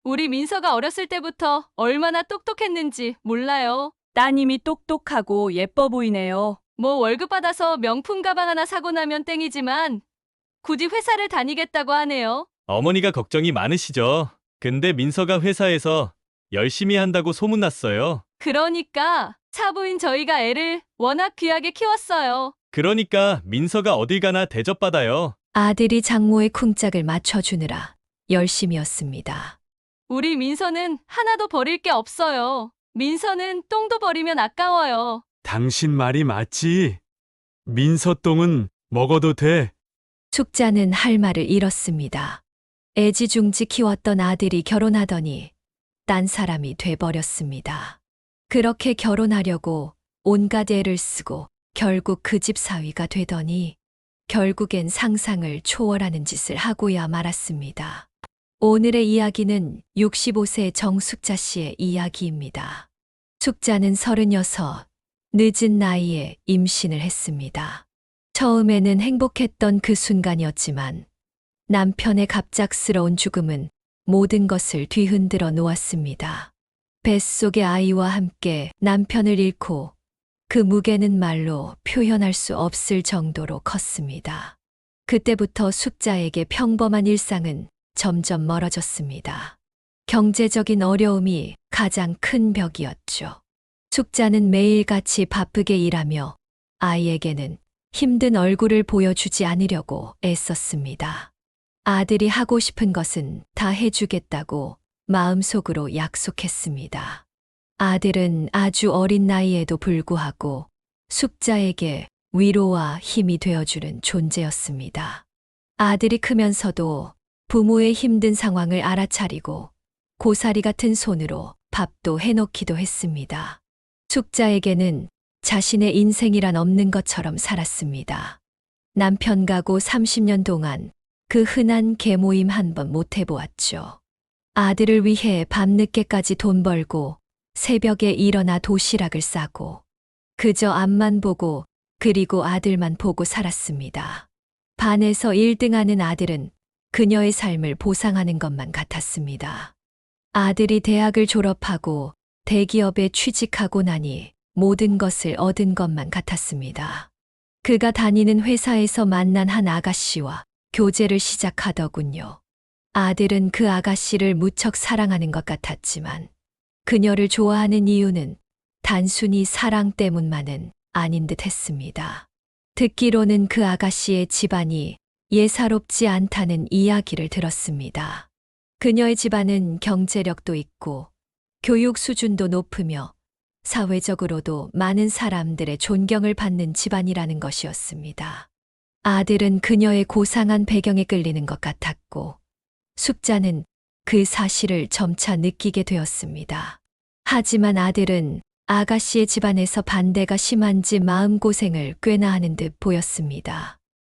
우리 민서가 어렸을 때부터 얼마나 똑똑했는지 몰라요. 따님이 똑똑하고 예뻐 보이네요. 뭐 월급 받아서 명품 가방 하나 사고 나면 땡이지만 굳이 회사를 다니겠다고 하네요. 어머니가 걱정이 많으시죠. 근데 민서가 회사에서 열심히 한다고 소문났어요. 그러니까 차부인 저희가 애를 워낙 귀하게 키웠어요. 그러니까 민서가 어딜 가나 대접받아요. 아들이 장모의 쿵짝을 맞춰주느라 열심이었습니다. 우리 민서는 하나도 버릴 게 없어요. 민서는 똥도 버리면 아까워요. 당신 말이 맞지? 민서똥은 먹어도 돼. 숙자는 할 말을 잃었습니다. 애지중지 키웠던 아들이 결혼하더니 딴 사람이 돼버렸습니다. 그렇게 결혼하려고 온갖 애를 쓰고 결국 그 집 사위가 되더니 결국엔 상상을 초월하는 짓을 하고야 말았습니다. 오늘의 이야기는 65세 정숙자 씨의 이야기입니다. 숙자는 36, 늦은 나이에 임신을 했습니다. 처음에는 행복했던 그 순간이었지만 남편의 갑작스러운 죽음은 모든 것을 뒤흔들어 놓았습니다. 뱃속의 아이와 함께 남편을 잃고 그 무게는 말로 표현할 수 없을 정도로 컸습니다. 그때부터 숙자에게 평범한 일상은 점점 멀어졌습니다. 경제적인 어려움이 가장 큰 벽이었죠. 숙자는 매일같이 바쁘게 일하며 아이에게는 힘든 얼굴을 보여주지 않으려고 애썼습니다. 아들이 하고 싶은 것은 다 해주겠다고 마음속으로 약속했습니다. 아들은 아주 어린 나이에도 불구하고 숙자에게 위로와 힘이 되어주는 존재였습니다. 아들이 크면서도 부모의 힘든 상황을 알아차리고 고사리 같은 손으로 밥도 해놓기도 했습니다. 숙자에게는 자신의 인생이란 없는 것처럼 살았습니다. 남편 가고 30년 동안 그 흔한 계모임 한 번 못 해보았죠. 아들을 위해 밤늦게까지 돈 벌고 새벽에 일어나 도시락을 싸고 그저 앞만 보고 그리고 아들만 보고 살았습니다. 반에서 1등하는 아들은 그녀의 삶을 보상하는 것만 같았습니다. 아들이 대학을 졸업하고 대기업에 취직하고 나니 모든 것을 얻은 것만 같았습니다. 그가 다니는 회사에서 만난 한 아가씨와 교제를 시작하더군요. 아들은 그 아가씨를 무척 사랑하는 것 같았지만 그녀를 좋아하는 이유는 단순히 사랑 때문만은 아닌 듯 했습니다. 듣기로는 그 아가씨의 집안이 예사롭지 않다는 이야기를 들었습니다. 그녀의 집안은 경제력도 있고 교육 수준도 높으며 사회적으로도 많은 사람들의 존경을 받는 집안이라는 것이었습니다. 아들은 그녀의 고상한 배경에 끌리는 것 같았고 숙자는 그 사실을 점차 느끼게 되었습니다. 하지만 아들은 아가씨의 집안에서 반대가 심한지 마음고생을 꽤나 하는 듯 보였습니다.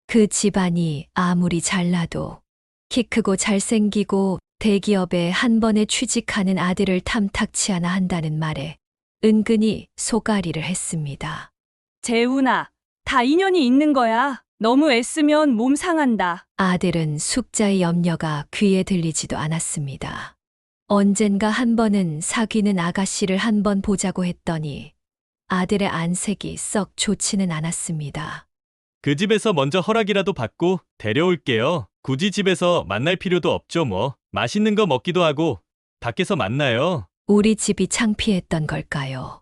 그 집안이 아무리 잘나도 키 크고 잘생기고 대기업에 한 번에 취직하는 아들을 탐탁치 않아 한다는 말에 은근히 속앓이를 했습니다. 재훈아, 다 인연이 있는 거야. 너무 애쓰면 몸 상한다. 아들은 숙자의 염려가 귀에 들리지도 않았습니다. 언젠가 한 번은 사귀는 아가씨를 한 번 보자고 했더니 아들의 안색이 썩 좋지는 않았습니다. 그 집에서 먼저 허락이라도 받고 데려올게요. 굳이 집에서 만날 필요도 없죠 뭐. 맛있는 거 먹기도 하고 밖에서 만나요. 우리 집이 창피했던 걸까요?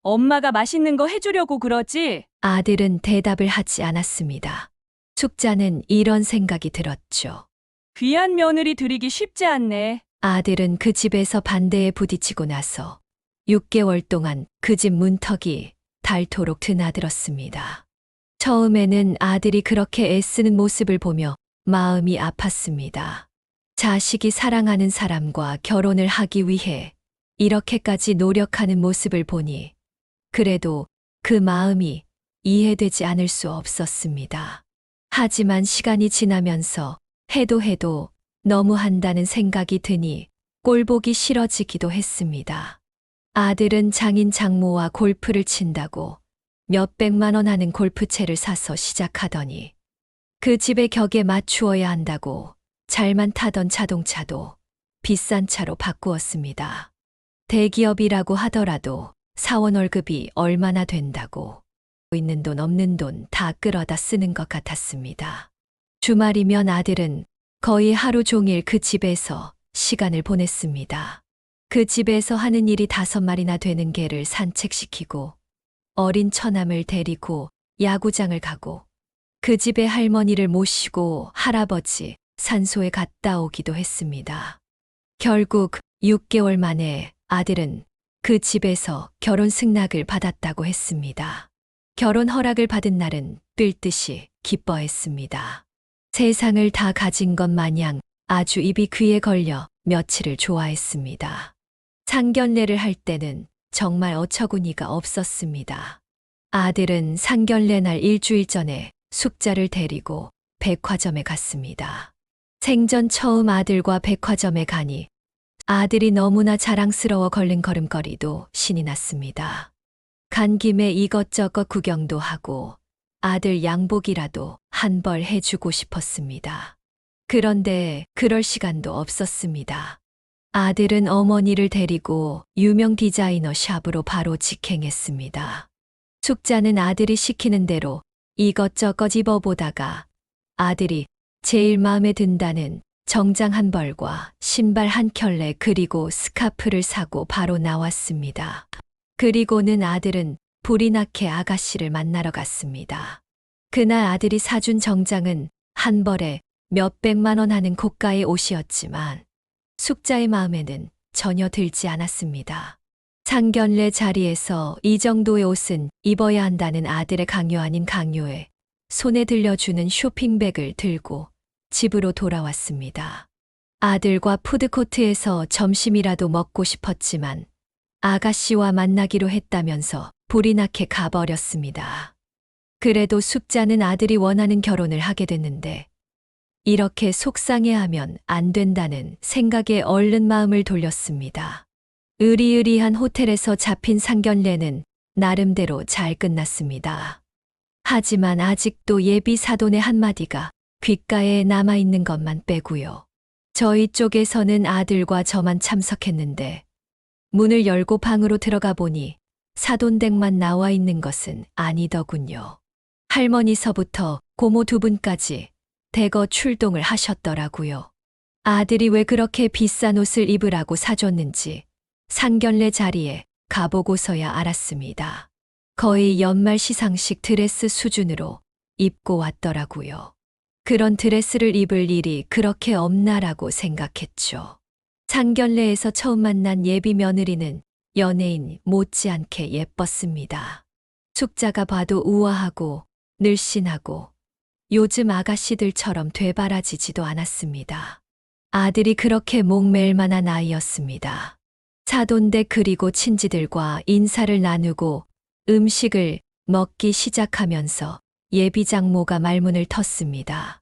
엄마가 맛있는 거 해주려고 그러지? 아들은 대답을 하지 않았습니다. 숙자는 이런 생각이 들었죠. 귀한 며느리 들이기 쉽지 않네. 아들은 그 집에서 반대에 부딪히고 나서 6개월 동안 그 집 문턱이 닳도록 드나들었습니다. 처음에는 아들이 그렇게 애쓰는 모습을 보며 마음이 아팠습니다. 자식이 사랑하는 사람과 결혼을 하기 위해 이렇게까지 노력하는 모습을 보니 그래도 그 마음이 이해되지 않을 수 없었습니다. 하지만 시간이 지나면서 해도 너무한다는 생각이 드니 꼴보기 싫어지기도 했습니다. 아들은 장인 장모와 골프를 친다고 몇백만 원 하는 골프채를 사서 시작하더니 그 집의 격에 맞추어야 한다고 잘만 타던 자동차도 비싼 차로 바꾸었습니다. 대기업이라고 하더라도 사원 월급이 얼마나 된다고 있는 돈 없는 돈 다 끌어다 쓰는 것 같았습니다. 주말이면 아들은 거의 하루 종일 그 집에서 시간을 보냈습니다. 그 집에서 하는 일이 5마리나 되는 개를 산책시키고 어린 처남을 데리고 야구장을 가고 그 집의 할머니를 모시고 할아버지 산소에 갔다 오기도 했습니다. 결국 6개월 만에 아들은 그 집에서 결혼 승낙을 받았다고 했습니다. 결혼 허락을 받은 날은 뛸 듯이 기뻐했습니다. 세상을 다 가진 것 마냥 아주 입이 귀에 걸려 며칠을 좋아했습니다. 상견례를 할 때는 정말 어처구니가 없었습니다. 아들은 상견례 날 일주일 전에 숙자를 데리고 백화점에 갔습니다. 생전 처음 아들과 백화점에 가니 아들이 너무나 자랑스러워 걸음걸이도 신이 났습니다. 간 김에 이것저것 구경도 하고 아들 양복이라도 한 벌 해주고 싶었습니다. 그런데 그럴 시간도 없었습니다. 아들은 어머니를 데리고 유명 디자이너 샵으로 바로 직행했습니다. 숙자는 아들이 시키는 대로 이것저것 입어보다가 아들이 제일 마음에 든다는 정장 한 벌과 신발 한 켤레 그리고 스카프를 사고 바로 나왔습니다. 그리고는 아들은 불이 나게 아가씨를 만나러 갔습니다. 그날 아들이 사준 정장은 한 벌에 몇백만 원 하는 고가의 옷이었지만 숙자의 마음에는 전혀 들지 않았습니다. 상견례 자리에서 이 정도의 옷은 입어야 한다는 아들의 강요 아닌 강요에 손에 들려주는 쇼핑백을 들고 집으로 돌아왔습니다. 아들과 푸드코트에서 점심이라도 먹고 싶었지만 아가씨와 만나기로 했다면서 불이 나게 가버렸습니다. 그래도 숙자는 아들이 원하는 결혼을 하게 됐는데 이렇게 속상해하면 안 된다는 생각에 얼른 마음을 돌렸습니다. 으리으리한 호텔에서 잡힌 상견례는 나름대로 잘 끝났습니다. 하지만 아직도 예비 사돈의 한마디가 귓가에 남아있는 것만 빼고요. 저희 쪽에서는 아들과 저만 참석했는데 문을 열고 방으로 들어가 보니 사돈댁만 나와 있는 것은 아니더군요. 할머니서부터 고모 2분까지 대거 출동을 하셨더라고요. 아들이 왜 그렇게 비싼 옷을 입으라고 사줬는지 상견례 자리에 가보고서야 알았습니다. 거의 연말 시상식 드레스 수준으로 입고 왔더라고요. 그런 드레스를 입을 일이 그렇게 없나라고 생각했죠. 상견례에서 처음 만난 예비 며느리는 연예인 못지않게 예뻤습니다. 숙자가 봐도 우아하고 늘씬하고 요즘 아가씨들처럼 되바라지지도 않았습니다. 아들이 그렇게 목매일 만한 아이였습니다. 사돈댁 그리고 친지들과 인사를 나누고 음식을 먹기 시작하면서 예비 장모가 말문을 텄습니다.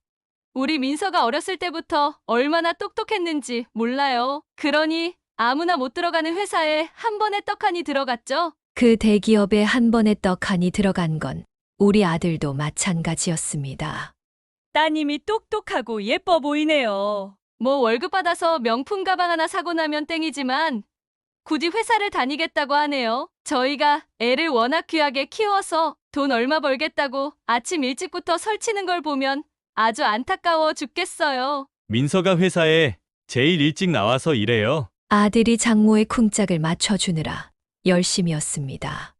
우리 민서가 어렸을 때부터 얼마나 똑똑했는지 몰라요. 그러니 아무나 못 들어가는 회사에 한 번에 떡하니 들어갔죠? 그 대기업에 한 번에 떡하니 들어간 건 우리 아들도 마찬가지였습니다. 따님이 똑똑하고 예뻐 보이네요. 뭐 월급 받아서 명품 가방 하나 사고 나면 땡이지만 굳이 회사를 다니겠다고 하네요. 저희가 애를 워낙 귀하게 키워서 돈 얼마 벌겠다고 아침 일찍부터 설치는 걸 보면 아주 안타까워 죽겠어요. 민서가 회사에 제일 일찍 나와서 일해요. 아들이 장모의 쿵짝을 맞춰주느라 열심이었습니다.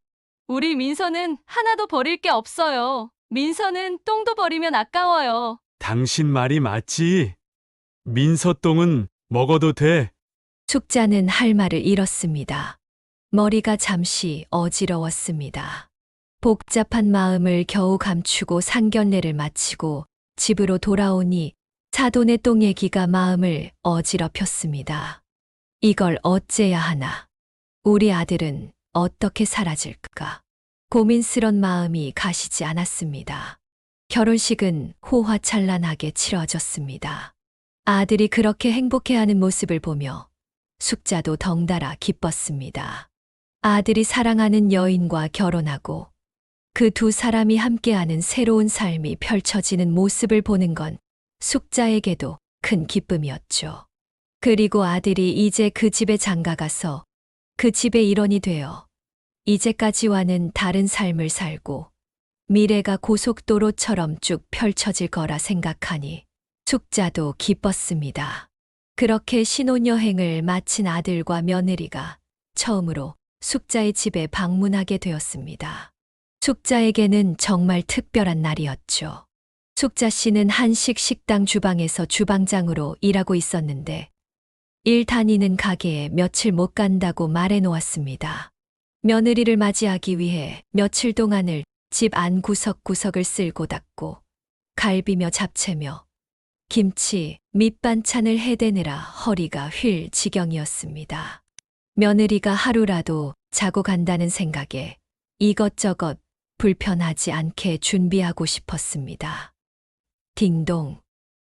우리 민서는 하나도 버릴 게 없어요. 민서는 똥도 버리면 아까워요. 당신 말이 맞지? 민서똥은 먹어도 돼. 숙자는 할 말을 잃었습니다. 머리가 잠시 어지러웠습니다. 복잡한 마음을 겨우 감추고 상견례를 마치고 집으로 돌아오니 사돈의 똥 얘기가 마음을 어지럽혔습니다. 이걸 어째야 하나? 우리 아들은 어떻게 사라질까? 고민스런 마음이 가시지 않았습니다. 결혼식은 호화찬란하게 치러졌습니다. 아들이 그렇게 행복해하는 모습을 보며 숙자도 덩달아 기뻤습니다. 아들이 사랑하는 여인과 결혼하고 그 두 사람이 함께하는 새로운 삶이 펼쳐지는 모습을 보는 건 숙자에게도 큰 기쁨이었죠. 그리고 아들이 이제 그 집에 장가가서 그 집의 일원이 되어 이제까지와는 다른 삶을 살고 미래가 고속도로처럼 쭉 펼쳐질 거라 생각하니 숙자도 기뻤습니다. 그렇게 신혼여행을 마친 아들과 며느리가 처음으로 숙자의 집에 방문하게 되었습니다. 숙자에게는 정말 특별한 날이었죠. 숙자 씨는 한식 식당 주방에서 주방장으로 일하고 있었는데 일 다니는 가게에 며칠 못 간다고 말해 놓았습니다. 며느리를 맞이하기 위해 며칠 동안을 집 안 구석구석을 쓸고 닦고 갈비며 잡채며 김치, 밑반찬을 해대느라 허리가 휠 지경이었습니다. 며느리가 하루라도 자고 간다는 생각에 이것저것 불편하지 않게 준비하고 싶었습니다. 딩동.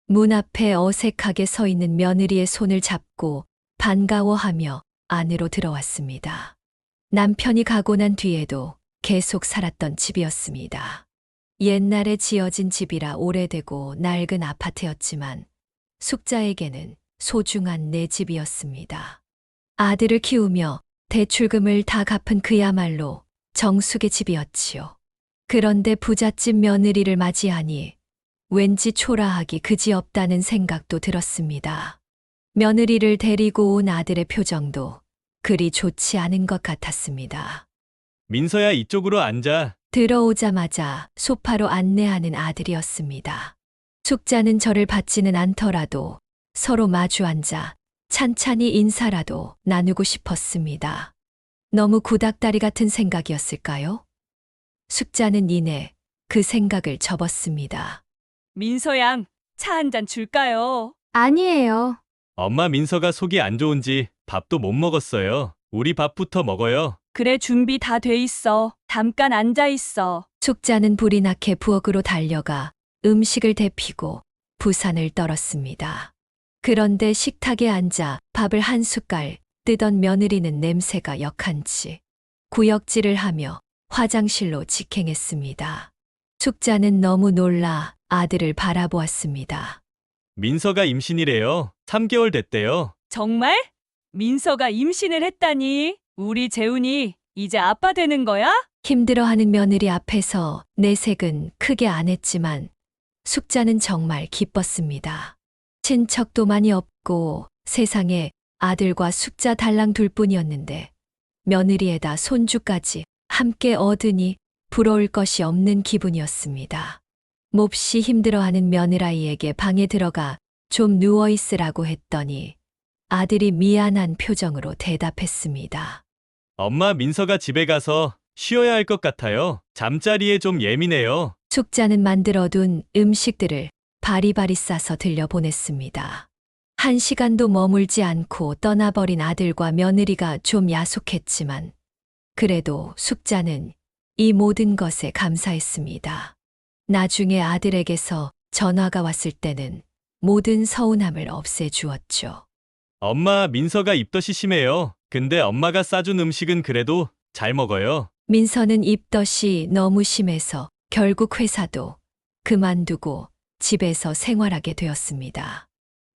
문 앞에 어색하게 서 있는 며느리의 손을 잡고 반가워하며 안으로 들어왔습니다. 남편이 가고 난 뒤에도 계속 살았던 집이었습니다. 옛날에 지어진 집이라 오래되고 낡은 아파트였지만 숙자에게는 소중한 내 집이었습니다. 아들을 키우며 대출금을 다 갚은 그야말로 정숙의 집이었지요. 그런데 부잣집 며느리를 맞이하니 왠지 초라하기 그지없다는 생각도 들었습니다. 며느리를 데리고 온 아들의 표정도 그리 좋지 않은 것 같았습니다. 민서야, 이쪽으로 앉아. 들어오자마자 소파로 안내하는 아들이었습니다. 숙자는 저를 받지는 않더라도 서로 마주 앉아 찬찬히 인사라도 나누고 싶었습니다. 너무 구닥다리 같은 생각이었을까요? 숙자는 이내 그 생각을 접었습니다. 민서 양, 차 한 잔 줄까요? 아니에요. 엄마, 민서가 속이 안 좋은지 밥도 못 먹었어요. 우리 밥부터 먹어요. 그래, 준비 다 돼 있어. 잠깐 앉아 있어. 숙자는 불이 나게 부엌으로 달려가 음식을 데피고 부산을 떨었습니다. 그런데 식탁에 앉아 밥을 한 숟갈 뜨던 며느리는 냄새가 역한지 구역질을 하며 화장실로 직행했습니다. 숙자는 너무 놀라 아들을 바라보았습니다. 민서가 임신이래요. 3개월 됐대요. 정말? 민서가 임신을 했다니. 우리 재훈이 이제 아빠 되는 거야? 힘들어하는 며느리 앞에서 내색은 크게 안 했지만 숙자는 정말 기뻤습니다. 친척도 많이 없고 세상에 아들과 숙자 달랑 둘뿐이었는데 며느리에다 손주까지 함께 얻으니 부러울 것이 없는 기분이었습니다. 몹시 힘들어하는 며느라이에게 방에 들어가 좀 누워있으라고 했더니 아들이 미안한 표정으로 대답했습니다. 엄마, 민서가 집에 가서 쉬어야 할 것 같아요. 잠자리에 좀 예민해요. 숙자는 만들어둔 음식들을 바리바리 싸서 들려보냈습니다. 1시간도 머물지 않고 떠나버린 아들과 며느리가 좀 야속했지만 그래도 숙자는 이 모든 것에 감사했습니다. 나중에 아들에게서 전화가 왔을 때는 모든 서운함을 없애주었죠. 엄마, 민서가 입덧이 심해요. 근데 엄마가 싸준 음식은 그래도 잘 먹어요. 민서는 입덧이 너무 심해서 결국 회사도 그만두고 집에서 생활하게 되었습니다.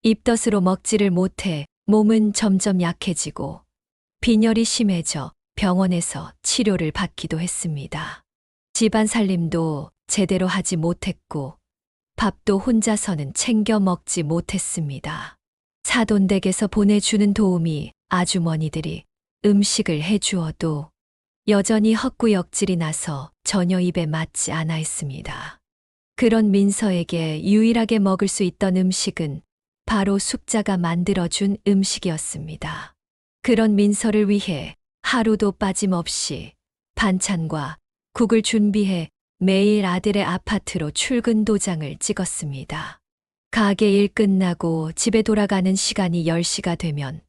입덧으로 먹지를 못해 몸은 점점 약해지고 빈혈이 심해져 병원에서 치료를 받기도 했습니다. 집안 살림도 제대로 하지 못했고 밥도 혼자서는 챙겨 먹지 못했습니다. 사돈댁에서 보내주는 도우미 아주머니들이 음식을 해주어도 여전히 헛구역질이 나서 전혀 입에 맞지 않아 했습니다. 그런 민서에게 유일하게 먹을 수 있던 음식은 바로 숙자가 만들어준 음식이었습니다. 그런 민서를 위해 하루도 빠짐없이 반찬과 국을 준비해 매일 아들의 아파트로 출근 도장을 찍었습니다. 가게 일 끝나고 집에 돌아가는 시간이 10시가 되면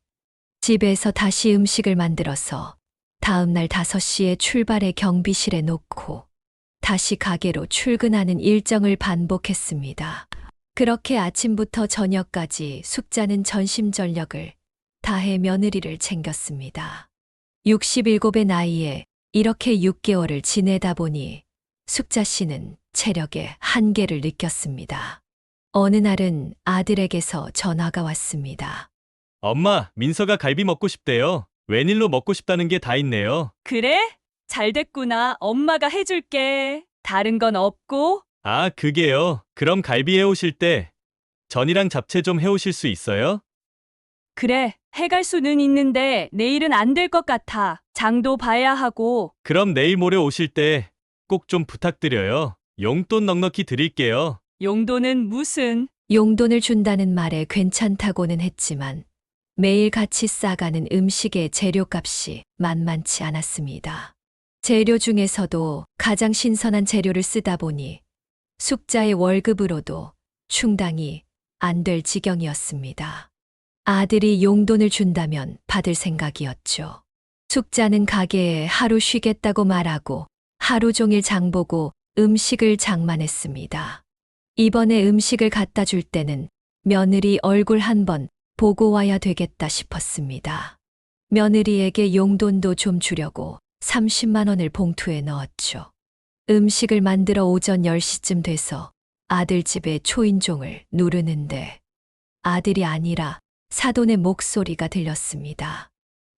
집에서 다시 음식을 만들어서 다음 날 5시에 출발해 경비실에 놓고 다시 가게로 출근하는 일정을 반복했습니다. 그렇게 아침부터 저녁까지 숙자는 전심전력을 다해 며느리를 챙겼습니다. 67의 나이에 이렇게 6개월을 지내다 보니 숙자 씨는 체력의 한계를 느꼈습니다. 어느 날은 아들에게서 전화가 왔습니다. 엄마, 민서가 갈비 먹고 싶대요. 웬일로 먹고 싶다는 게 다 있네요. 그래? 잘 됐구나. 엄마가 해줄게. 다른 건 없고? 아, 그게요. 그럼 갈비 해오실 때 전이랑 잡채 좀 해오실 수 있어요? 그래, 해갈 수는 있는데 내일은 안 될 것 같아. 장도 봐야 하고. 그럼 내일 모레 오실 때 꼭 좀 부탁드려요. 용돈 넉넉히 드릴게요. 용도는 무슨? 용돈을 준다는 말에 괜찮다고는 했지만 매일 같이 싸가는 음식의 재료값이 만만치 않았습니다. 재료 중에서도 가장 신선한 재료를 쓰다 보니 숙자의 월급으로도 충당이 안 될 지경이었습니다. 아들이 용돈을 준다면 받을 생각이었죠. 숙자는 가게에 하루 쉬겠다고 말하고 하루 종일 장보고 음식을 장만했습니다. 이번에 음식을 갖다 줄 때는 며느리 얼굴 한번 보고 와야 되겠다 싶었습니다. 며느리에게 용돈도 좀 주려고 30만 원을 봉투에 넣었죠. 음식을 만들어 오전 10시쯤 돼서 아들 집에 초인종을 누르는데 아들이 아니라 사돈의 목소리가 들렸습니다.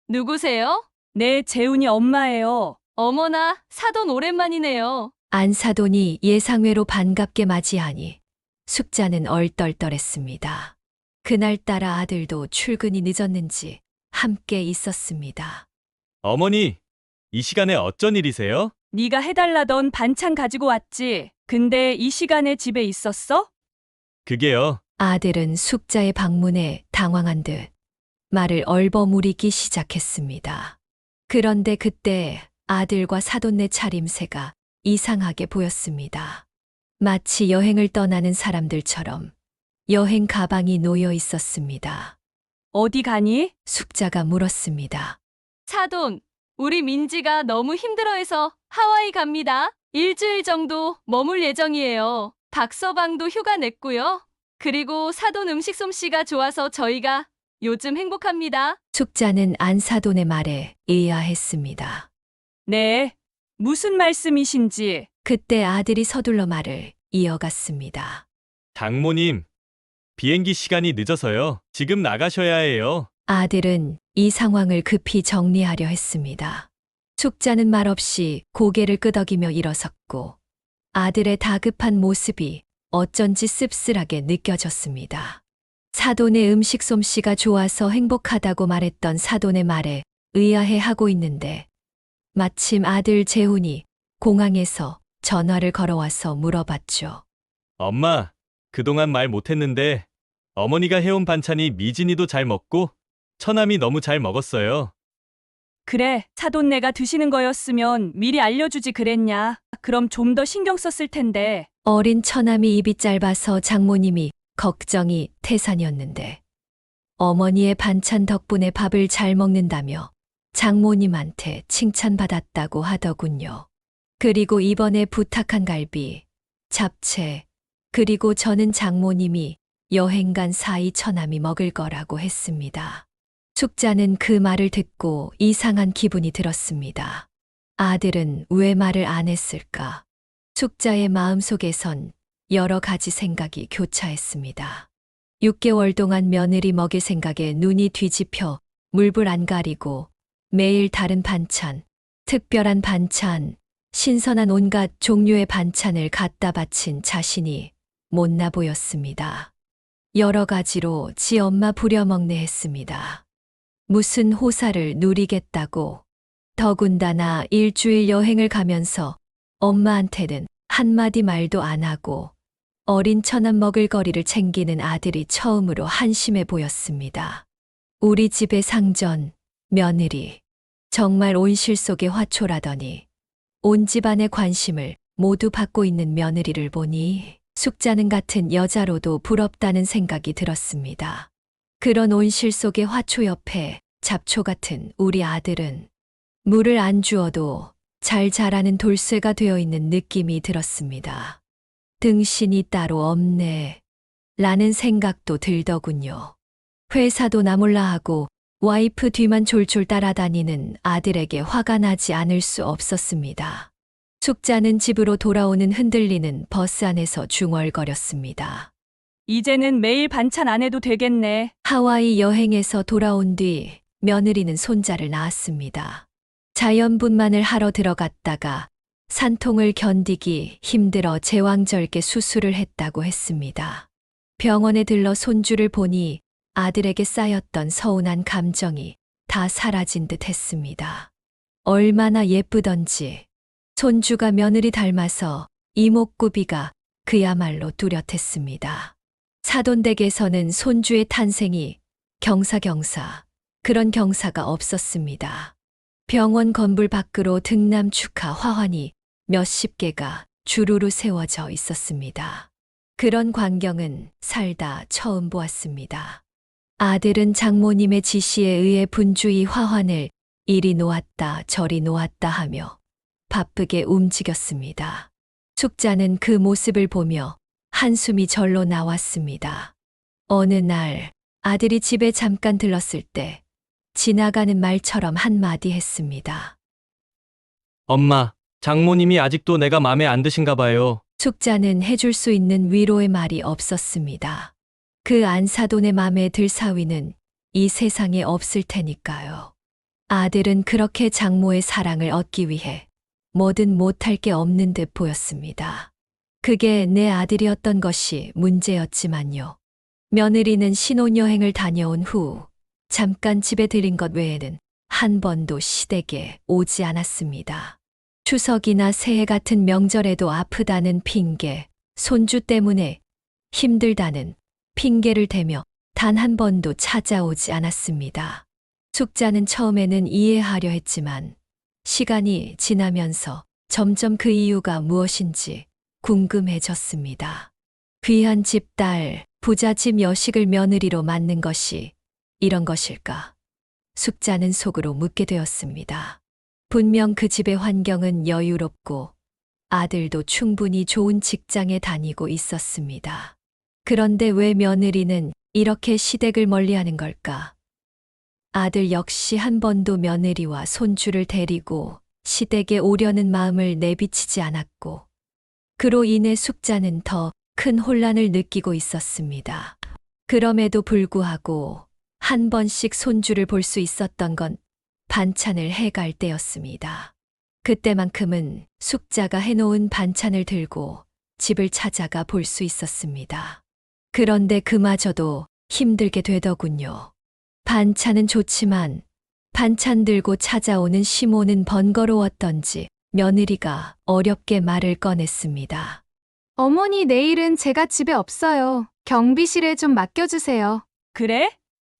누구세요? 네, 재훈이 엄마예요. 어머나, 사돈 오랜만이네요. 안사돈이 예상외로 반갑게 맞이하니 숙자는 얼떨떨했습니다. 그날따라 아들도 출근이 늦었는지 함께 있었습니다. 어머니, 이 시간에 어쩐 일이세요? 네가 해달라던 반찬 가지고 왔지. 근데 이 시간에 집에 있었어? 그게요. 아들은 숙자의 방문에 당황한 듯 말을 얼버무리기 시작했습니다. 그런데 그때 아들과 사돈네 차림새가 이상하게 보였습니다. 마치 여행을 떠나는 사람들처럼 여행 가방이 놓여 있었습니다. 어디 가니? 숙자가 물었습니다. 사돈, 우리 민지가 너무 힘들어해서 하와이 갑니다. 일주일 정도 머물 예정이에요. 박서방도 휴가 냈고요. 그리고 사돈 음식 솜씨가 좋아서 저희가 요즘 행복합니다. 숙자는 안사돈의 말에 의아했습니다. 네. 무슨 말씀이신지. 그때 아들이 서둘러 말을 이어갔습니다. 장모님, 비행기 시간이 늦어서요. 지금 나가셔야 해요. 아들은 이 상황을 급히 정리하려 했습니다. 숙자는 말없이 고개를 끄덕이며 일어섰고 아들의 다급한 모습이 어쩐지 씁쓸하게 느껴졌습니다. 사돈의 음식 솜씨가 좋아서 행복하다고 말했던 사돈의 말에 의아해하고 있는데 마침 아들 재훈이 공항에서 전화를 걸어와서 물어봤죠. 엄마, 그동안 말 못했는데 어머니가 해온 반찬이 미진이도 잘 먹고 처남이 너무 잘 먹었어요. 그래, 사돈네가 드시는 거였으면 미리 알려주지 그랬냐. 그럼 좀 더 신경 썼을 텐데. 어린 처남이 입이 짧아서 장모님이 걱정이 태산이었는데 어머니의 반찬 덕분에 밥을 잘 먹는다며 장모님한테 칭찬받았다고 하더군요. 그리고 이번에 부탁한 갈비, 잡채, 그리고 저는 장모님이 여행 간 사이 처남이 먹을 거라고 했습니다. 숙자는 그 말을 듣고 이상한 기분이 들었습니다. 아들은 왜 말을 안 했을까? 숙자의 마음속에선 여러 가지 생각이 교차했습니다. 6개월 동안 며느리 먹일 생각에 눈이 뒤집혀 물불 안 가리고 매일 다른 반찬, 특별한 반찬, 신선한 온갖 종류의 반찬을 갖다 바친 자신이 못나 보였습니다. 여러 가지로 지 엄마 부려먹네 했습니다. 무슨 호사를 누리겠다고. 더군다나 일주일 여행을 가면서 엄마한테는 한마디 말도 안 하고 어린 처남 먹을 거리를 챙기는 아들이 처음으로 한심해 보였습니다. 우리 집의 상전, 며느리, 정말 온실 속의 화초라더니 온 집안의 관심을 모두 받고 있는 며느리를 보니 숙자는 같은 여자로도 부럽다는 생각이 들었습니다. 그런 온실 속의 화초 옆에 잡초 같은 우리 아들은 물을 안 주어도 잘 자라는 돌쇠가 되어 있는 느낌이 들었습니다. 등신이 따로 없네 라는 생각도 들더군요. 회사도 나몰라 하고 와이프 뒤만 졸졸 따라다니는 아들에게 화가 나지 않을 수 없었습니다. 숙자는 집으로 돌아오는 흔들리는 버스 안에서 중얼거렸습니다. 이제는 매일 반찬 안 해도 되겠네. 하와이 여행에서 돌아온 뒤 며느리는 손자를 낳았습니다. 자연분만을 하러 들어갔다가 산통을 견디기 힘들어 제왕절개 수술을 했다고 했습니다. 병원에 들러 손주를 보니 아들에게 쌓였던 서운한 감정이 다 사라진 듯 했습니다. 얼마나 예쁘던지 손주가 며느리 닮아서 이목구비가 그야말로 뚜렷했습니다. 사돈댁에서는 손주의 탄생이 경사경사, 그런 경사가 없었습니다. 병원 건물 밖으로 등남 축하 화환이 몇십 개가 주르르 세워져 있었습니다. 그런 광경은 살다 처음 보았습니다. 아들은 장모님의 지시에 의해 분주히 화환을 이리 놓았다 저리 놓았다 하며 바쁘게 움직였습니다. 숙자는 그 모습을 보며 한숨이 절로 나왔습니다. 어느 날 아들이 집에 잠깐 들렀을 때 지나가는 말처럼 한마디 했습니다. 엄마, 장모님이 아직도 내가 맘에 안 드신가 봐요. 숙자는 해줄 수 있는 위로의 말이 없었습니다. 그 안사돈의 맘에 들 사위는 이 세상에 없을 테니까요. 아들은 그렇게 장모의 사랑을 얻기 위해 뭐든 못할 게 없는 듯 보였습니다. 그게 내 아들이었던 것이 문제였지만요. 며느리는 신혼여행을 다녀온 후 잠깐 집에 들린 것 외에는 한 번도 시댁에 오지 않았습니다. 추석이나 새해 같은 명절에도 아프다는 핑계, 손주 때문에 힘들다는 핑계를 대며 단 한 번도 찾아오지 않았습니다. 숙자는 처음에는 이해하려 했지만 시간이 지나면서 점점 그 이유가 무엇인지 궁금해졌습니다. 귀한 집딸, 부잣집 여식을 며느리로 맡는 것이 이런 것일까? 숙자는 속으로 묻게 되었습니다. 분명 그 집의 환경은 여유롭고 아들도 충분히 좋은 직장에 다니고 있었습니다. 그런데 왜 며느리는 이렇게 시댁을 멀리하는 걸까? 아들 역시 한 번도 며느리와 손주를 데리고 시댁에 오려는 마음을 내비치지 않았고 그로 인해 숙자는 더 큰 혼란을 느끼고 있었습니다. 그럼에도 불구하고 한 번씩 손주를 볼 수 있었던 건 반찬을 해갈 때였습니다. 그때만큼은 숙자가 해놓은 반찬을 들고 집을 찾아가 볼 수 있었습니다. 그런데 그마저도 힘들게 되더군요. 반찬은 좋지만 반찬 들고 찾아오는 시모는 번거로웠던지 며느리가 어렵게 말을 꺼냈습니다. 어머니, 내일은 제가 집에 없어요. 경비실에 좀 맡겨주세요. 그래?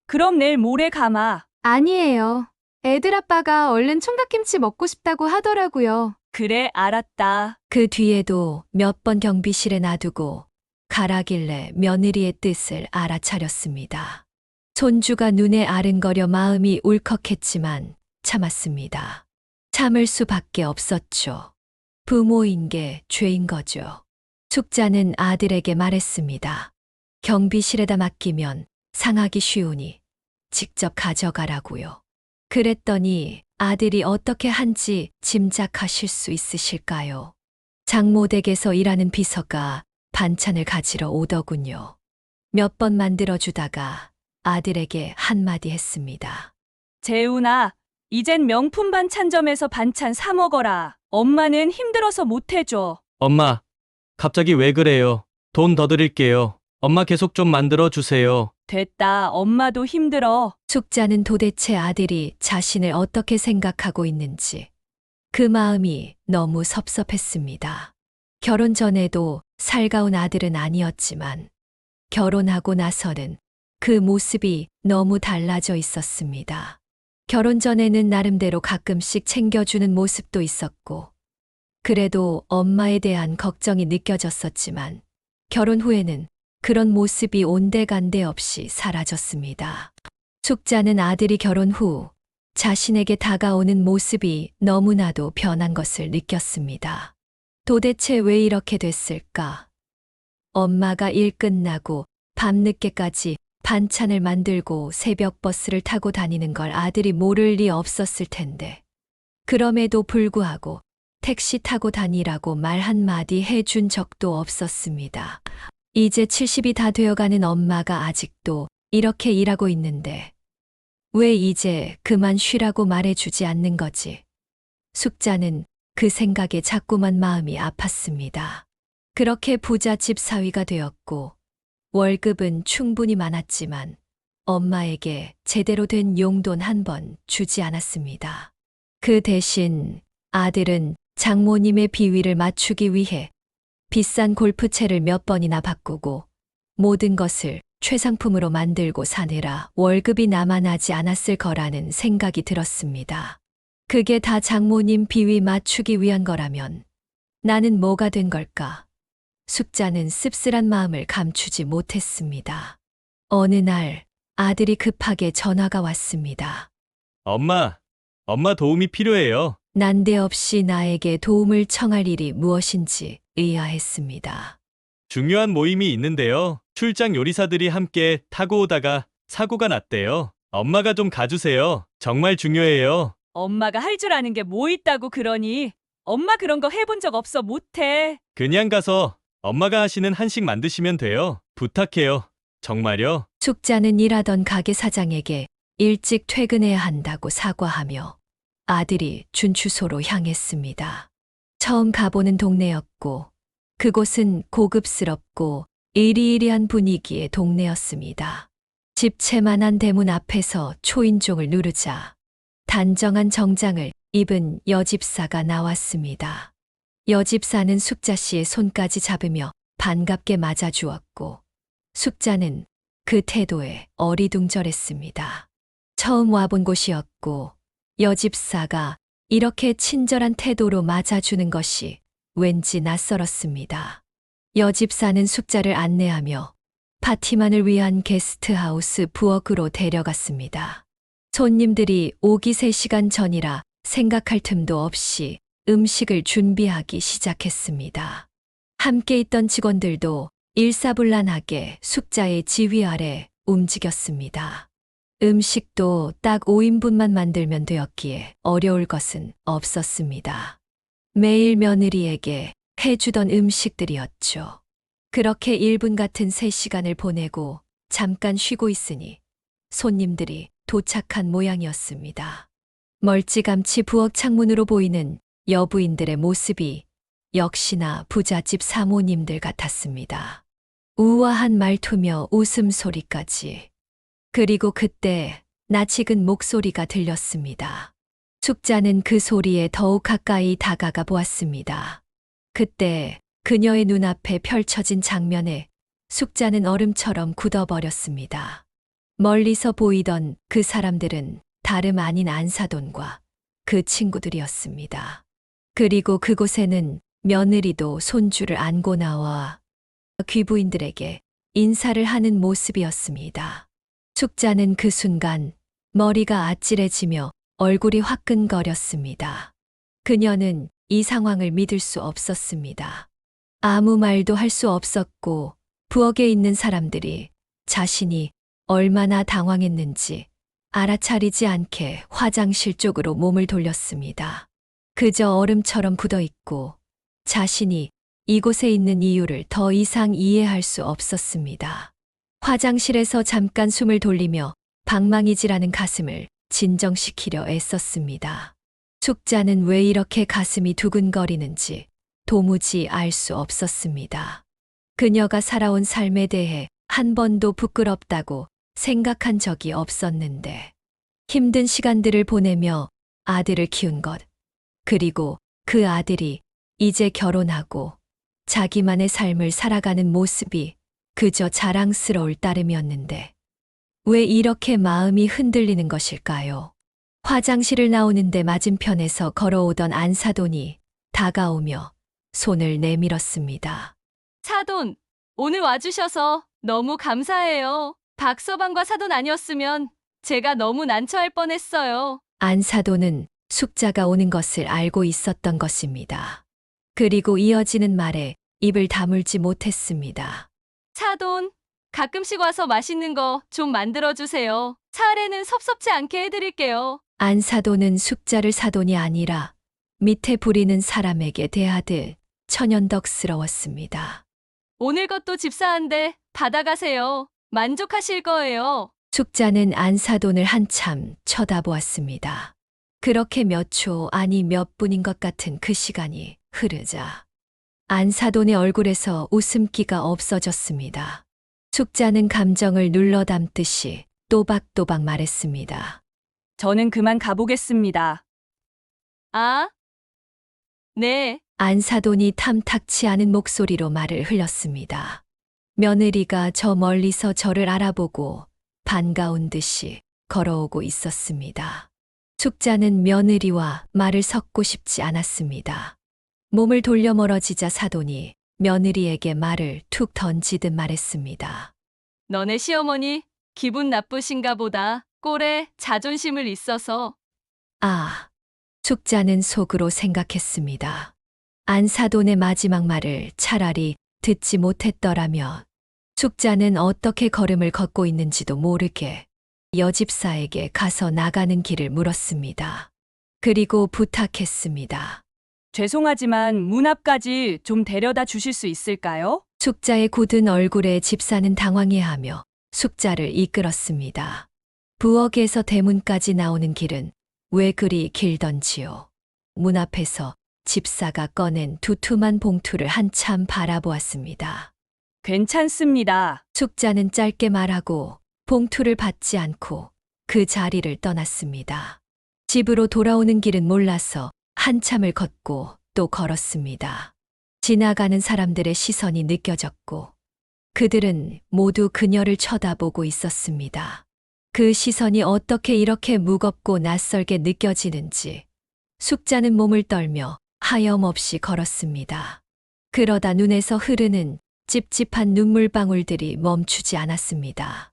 그럼 내일 모레 가마. 아니에요. 애들 아빠가 얼른 총각김치 먹고 싶다고 하더라고요. 그래, 알았다. 그 뒤에도 몇 번 경비실에 놔두고 가라길래 며느리의 뜻을 알아차렸습니다. 손주가 눈에 아른거려 마음이 울컥했지만 참았습니다. 참을 수밖에 없었죠. 부모인 게 죄인 거죠. 숙자는 아들에게 말했습니다. 경비실에다 맡기면 상하기 쉬우니 직접 가져가라고요. 그랬더니 아들이 어떻게 한지 짐작하실 수 있으실까요? 장모댁에서 일하는 비서가 반찬을 가지러 오더군요. 몇 번 만들어주다가 아들에게 한마디 했습니다. 재훈아, 이젠 명품 반찬점에서 반찬 사 먹어라. 엄마는 힘들어서 못 해줘. 엄마, 갑자기 왜 그래요? 돈 더 드릴게요. 엄마 계속 좀 만들어 주세요. 됐다. 엄마도 힘들어. 숙자는 도대체 아들이 자신을 어떻게 생각하고 있는지 그 마음이 너무 섭섭했습니다. 결혼 전에도 살가운 아들은 아니었지만 결혼하고 나서는 그 모습이 너무 달라져 있었습니다. 결혼 전에는 나름대로 가끔씩 챙겨주는 모습도 있었고 그래도 엄마에 대한 걱정이 느껴졌었지만 결혼 후에는 그런 모습이 온데간데 없이 사라졌습니다. 숙자는 아들이 결혼 후 자신에게 다가오는 모습이 너무나도 변한 것을 느꼈습니다. 도대체 왜 이렇게 됐을까? 엄마가 일 끝나고 밤늦게까지 반찬을 만들고 새벽 버스를 타고 다니는 걸 아들이 모를 리 없었을 텐데. 그럼에도 불구하고 택시 타고 다니라고 말 한마디 해준 적도 없었습니다. 이제 70이 다 되어가는 엄마가 아직도 이렇게 일하고 있는데 왜 이제 그만 쉬라고 말해주지 않는 거지? 숙자는 그 생각에 자꾸만 마음이 아팠습니다. 그렇게 부잣집 사위가 되었고 월급은 충분히 많았지만 엄마에게 제대로 된 용돈 한 번 주지 않았습니다. 그 대신 아들은 장모님의 비위를 맞추기 위해 비싼 골프채를 몇 번이나 바꾸고 모든 것을 최상품으로 만들고 사느라 월급이 남아나지 않았을 거라는 생각이 들었습니다. 그게 다 장모님 비위 맞추기 위한 거라면 나는 뭐가 된 걸까? 숙자는 씁쓸한 마음을 감추지 못했습니다. 어느 날 아들이 급하게 전화가 왔습니다. 엄마 도움이 필요해요. 난데없이 나에게 도움을 청할 일이 무엇인지 의아했습니다. 중요한 모임이 있는데요. 출장 요리사들이 함께 타고 오다가 사고가 났대요. 엄마가 좀 가주세요. 정말 중요해요. 엄마가 할 줄 아는 게 뭐 있다고 그러니? 엄마 그런 거 해본 적 없어 못해. 그냥 가서 엄마가 하시는 한식 만드시면 돼요. 부탁해요. 정말요? 숙자는 일하던 가게 사장에게 일찍 퇴근해야 한다고 사과하며 아들이 준 주소로 향했습니다. 처음 가보는 동네였고 그곳은 고급스럽고 의리의리한 분위기의 동네였습니다. 집채만한 대문 앞에서 초인종을 누르자 단정한 정장을 입은 여집사가 나왔습니다. 여집사는 숙자 씨의 손까지 잡으며 반갑게 맞아주었고 숙자는 그 태도에 어리둥절했습니다. 처음 와본 곳이었고 여집사가 이렇게 친절한 태도로 맞아주는 것이 왠지 낯설었습니다. 여집사는 숙자를 안내하며 파티만을 위한 게스트하우스 부엌으로 데려갔습니다. 손님들이 오기 3시간 전이라 생각할 틈도 없이 음식을 준비하기 시작했습니다. 함께 있던 직원들도 일사불란하게 숙자의 지휘 아래 움직였습니다. 음식도 딱 5인분만 만들면 되었기에 어려울 것은 없었습니다. 매일 며느리에게 해주던 음식들이었죠. 그렇게 1분 같은 3시간을 보내고 잠깐 쉬고 있으니 손님들이 도착한 모양이었습니다. 멀찌감치 부엌 창문으로 보이는 여부인들의 모습이 역시나 부잣집 사모님들 같았습니다. 우아한 말투며 웃음소리까지. 그리고 그때 낯익은 목소리가 들렸습니다. 숙자는 그 소리에 더욱 가까이 다가가 보았습니다. 그때 그녀의 눈앞에 펼쳐진 장면에 숙자는 얼음처럼 굳어버렸습니다. 멀리서 보이던 그 사람들은 다름 아닌 안사돈과 그 친구들이었습니다. 그리고 그곳에는 며느리도 손주를 안고 나와 귀부인들에게 인사를 하는 모습이었습니다. 숙자는 그 순간 머리가 아찔해지며 얼굴이 화끈거렸습니다. 그녀는 이 상황을 믿을 수 없었습니다. 아무 말도 할 수 없었고 부엌에 있는 사람들이 자신이 얼마나 당황했는지 알아차리지 않게 화장실 쪽으로 몸을 돌렸습니다. 그저 얼음처럼 굳어 있고 자신이 이곳에 있는 이유를 더 이상 이해할 수 없었습니다. 화장실에서 잠깐 숨을 돌리며 방망이질하는 가슴을 진정시키려 애썼습니다. 숙자는 왜 이렇게 가슴이 두근거리는지 도무지 알 수 없었습니다. 그녀가 살아온 삶에 대해 한 번도 부끄럽다고 생각한 적이 없었는데 힘든 시간들을 보내며 아들을 키운 것, 그리고 그 아들이 이제 결혼하고 자기만의 삶을 살아가는 모습이 그저 자랑스러울 따름이었는데 왜 이렇게 마음이 흔들리는 것일까요? 화장실을 나오는데 맞은편에서 걸어오던 안사돈이 다가오며 손을 내밀었습니다. 사돈, 오늘 와주셔서 너무 감사해요. 박서방과 사돈 아니었으면 제가 너무 난처할 뻔했어요. 안사돈은 숙자가 오는 것을 알고 있었던 것입니다. 그리고 이어지는 말에 입을 다물지 못했습니다. 사돈, 가끔씩 와서 맛있는 거 좀 만들어주세요. 사흘에는 섭섭지 않게 해드릴게요. 안사돈은 숙자를 사돈이 아니라 밑에 부리는 사람에게 대하듯 천연덕스러웠습니다. 오늘 것도 집사한데 받아가세요. 만족하실 거예요. 숙자는 안사돈을 한참 쳐다보았습니다. 그렇게 몇 초, 아니 몇 분인 것 같은 그 시간이 흐르자 안사돈의 얼굴에서 웃음기가 없어졌습니다. 숙자는 감정을 눌러 담듯이 또박또박 말했습니다. 저는 그만 가보겠습니다. 아? 네. 안사돈이 탐탁치 않은 목소리로 말을 흘렸습니다. 며느리가 저 멀리서 저를 알아보고 반가운 듯이 걸어오고 있었습니다. 숙자는 며느리와 말을 섞고 싶지 않았습니다. 몸을 돌려 멀어지자 사돈이 며느리에게 말을 툭 던지듯 말했습니다. 너네 시어머니 기분 나쁘신가 보다. 꼴에 자존심을 있어서. 아, 숙자는 속으로 생각했습니다. 안사돈의 마지막 말을 차라리 듣지 못했더라면 숙자는 어떻게 걸음을 걷고 있는지도 모르게 여집사에게 가서 나가는 길을 물었습니다. 그리고 부탁했습니다. 죄송하지만 문 앞까지 좀 데려다 주실 수 있을까요? 숙자의 굳은 얼굴에 집사는 당황해하며 숙자를 이끌었습니다. 부엌에서 대문까지 나오는 길은 왜 그리 길던지요. 문 앞에서 집사가 꺼낸 두툼한 봉투를 한참 바라보았습니다. 괜찮습니다. 숙자는 짧게 말하고 봉투를 받지 않고 그 자리를 떠났습니다. 집으로 돌아오는 길은 몰라서 한참을 걷고 또 걸었습니다. 지나가는 사람들의 시선이 느껴졌고 그들은 모두 그녀를 쳐다보고 있었습니다. 그 시선이 어떻게 이렇게 무겁고 낯설게 느껴지는지 숙자는 몸을 떨며 하염없이 걸었습니다. 그러다 눈에서 흐르는 찝찝한 눈물방울들이 멈추지 않았습니다.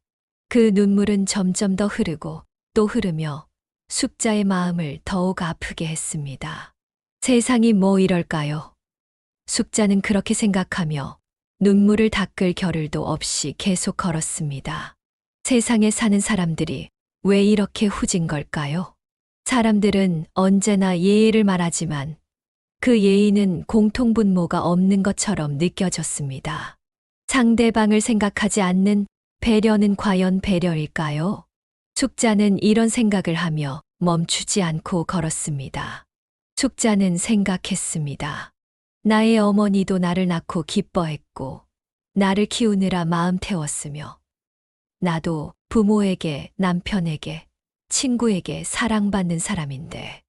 그 눈물은 점점 더 흐르고 또 흐르며 숙자의 마음을 더욱 아프게 했습니다. 세상이 뭐 이럴까요? 숙자는 그렇게 생각하며 눈물을 닦을 겨를도 없이 계속 걸었습니다. 세상에 사는 사람들이 왜 이렇게 후진 걸까요? 사람들은 언제나 예의를 말하지만 그 예의는 공통분모가 없는 것처럼 느껴졌습니다. 상대방을 생각하지 않는 배려는 과연 배려일까요? 숙자는 이런 생각을 하며 멈추지 않고 걸었습니다. 숙자는 생각했습니다. 나의 어머니도 나를 낳고 기뻐했고 나를 키우느라 마음 태웠으며 나도 부모에게, 남편에게, 친구에게 사랑받는 사람인데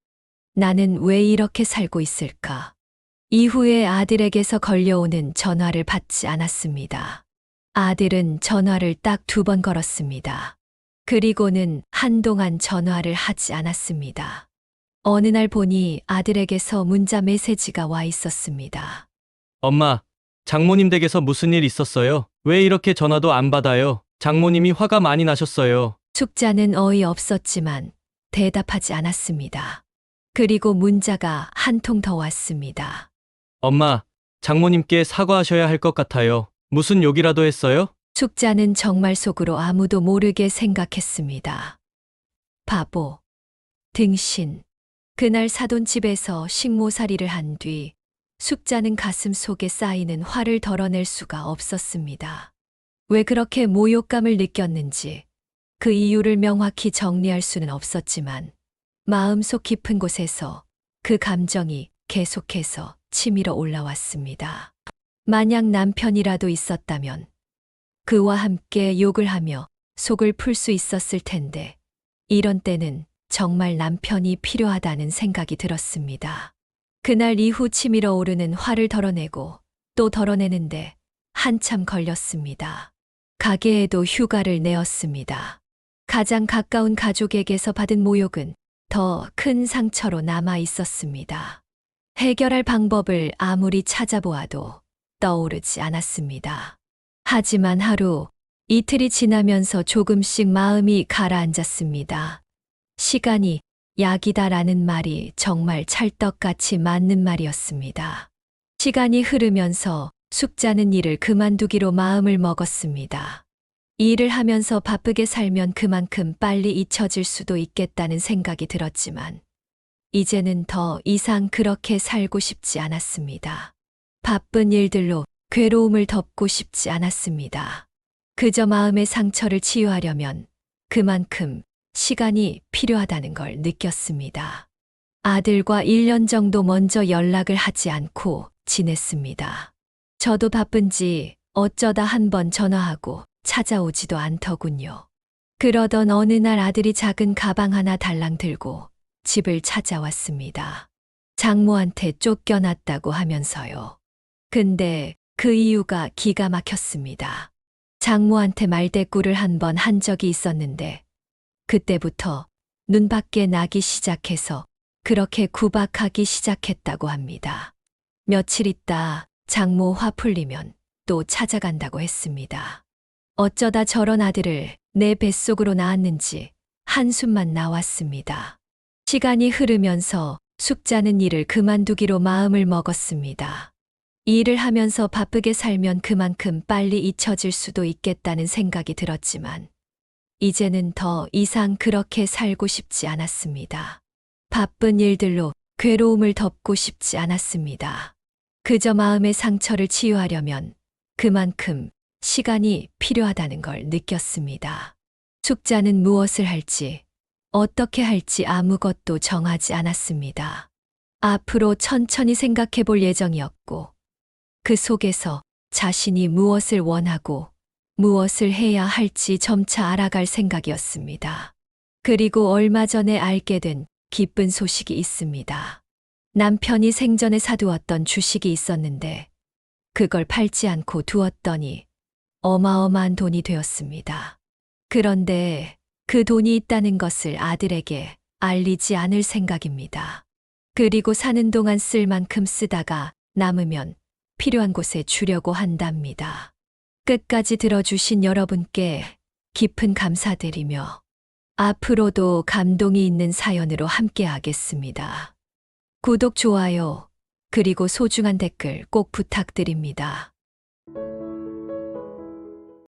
나는 왜 이렇게 살고 있을까? 이후에 아들에게서 걸려오는 전화를 받지 않았습니다. 아들은 전화를 딱 2번 걸었습니다. 그리고는 한동안 전화를 하지 않았습니다. 어느 날 보니 아들에게서 문자 메시지가 와 있었습니다. 엄마, 장모님 댁에서 무슨 일 있었어요? 왜 이렇게 전화도 안 받아요? 장모님이 화가 많이 나셨어요. 숙자는 어이없었지만 대답하지 않았습니다. 그리고 문자가 한 통 더 왔습니다. 엄마, 장모님께 사과하셔야 할 것 같아요. 무슨 욕이라도 했어요? 숙자는 정말 속으로 아무도 모르게 생각했습니다. 바보, 등신. 그날 사돈 집에서 식모살이를 한 뒤 숙자는 가슴 속에 쌓이는 화를 덜어낼 수가 없었습니다. 왜 그렇게 모욕감을 느꼈는지 그 이유를 명확히 정리할 수는 없었지만 마음속 깊은 곳에서 그 감정이 계속해서 치밀어 올라왔습니다. 만약 남편이라도 있었다면 그와 함께 욕을 하며 속을 풀 수 있었을 텐데 이런 때는 정말 남편이 필요하다는 생각이 들었습니다. 그날 이후 치밀어 오르는 화를 덜어내고 또 덜어내는데 한참 걸렸습니다. 가게에도 휴가를 내었습니다. 가장 가까운 가족에게서 받은 모욕은 더 큰 상처로 남아 있었습니다. 해결할 방법을 아무리 찾아보아도 떠오르지 않았습니다. 하지만 하루, 이틀이 지나면서 조금씩 마음이 가라앉았습니다. 시간이 약이다라는 말이 정말 찰떡같이 맞는 말이었습니다. 시간이 흐르면서 숙자는 일을 그만두기로 마음을 먹었습니다. 일을 하면서 바쁘게 살면 그만큼 빨리 잊혀질 수도 있겠다는 생각이 들었지만 이제는 더 이상 그렇게 살고 싶지 않았습니다. 바쁜 일들로 괴로움을 덮고 싶지 않았습니다. 그저 마음의 상처를 치유하려면 그만큼 시간이 필요하다는 걸 느꼈습니다. 아들과 1년 정도 먼저 연락을 하지 않고 지냈습니다. 저도 바쁜지 어쩌다 한번 전화하고 찾아오지도 않더군요. 그러던 어느 날 아들이 작은 가방 하나 달랑 들고 집을 찾아왔습니다. 장모한테 쫓겨났다고 하면서요. 근데 그 이유가 기가 막혔습니다. 장모한테 말대꾸를 한 번 한 적이 있었는데 그때부터 눈밖에 나기 시작해서 그렇게 구박하기 시작했다고 합니다. 며칠 있다 장모 화 풀리면 또 찾아간다고 했습니다. 어쩌다 저런 아들을 내 뱃속으로 낳았는지 한숨만 나왔습니다. 시간이 흐르면서 숙자는 일을 그만두기로 마음을 먹었습니다. 일을 하면서 바쁘게 살면 그만큼 빨리 잊혀질 수도 있겠다는 생각이 들었지만 이제는 더 이상 그렇게 살고 싶지 않았습니다. 바쁜 일들로 괴로움을 덮고 싶지 않았습니다. 그저 마음의 상처를 치유하려면 그만큼 시간이 필요하다는 걸 느꼈습니다. 숙자는 무엇을 할지, 어떻게 할지 아무것도 정하지 않았습니다. 앞으로 천천히 생각해 볼 예정이었고, 그 속에서 자신이 무엇을 원하고 무엇을 해야 할지 점차 알아갈 생각이었습니다. 그리고 얼마 전에 알게 된 기쁜 소식이 있습니다. 남편이 생전에 사두었던 주식이 있었는데 그걸 팔지 않고 두었더니 어마어마한 돈이 되었습니다. 그런데 그 돈이 있다는 것을 아들에게 알리지 않을 생각입니다. 그리고 사는 동안 쓸 만큼 쓰다가 남으면 필요한 곳에 주려고 한답니다. 끝까지 들어주신 여러분께 깊은 감사드리며 앞으로도 감동이 있는 사연으로 함께 하겠습니다. 구독, 좋아요, 그리고 소중한 댓글 꼭 부탁드립니다.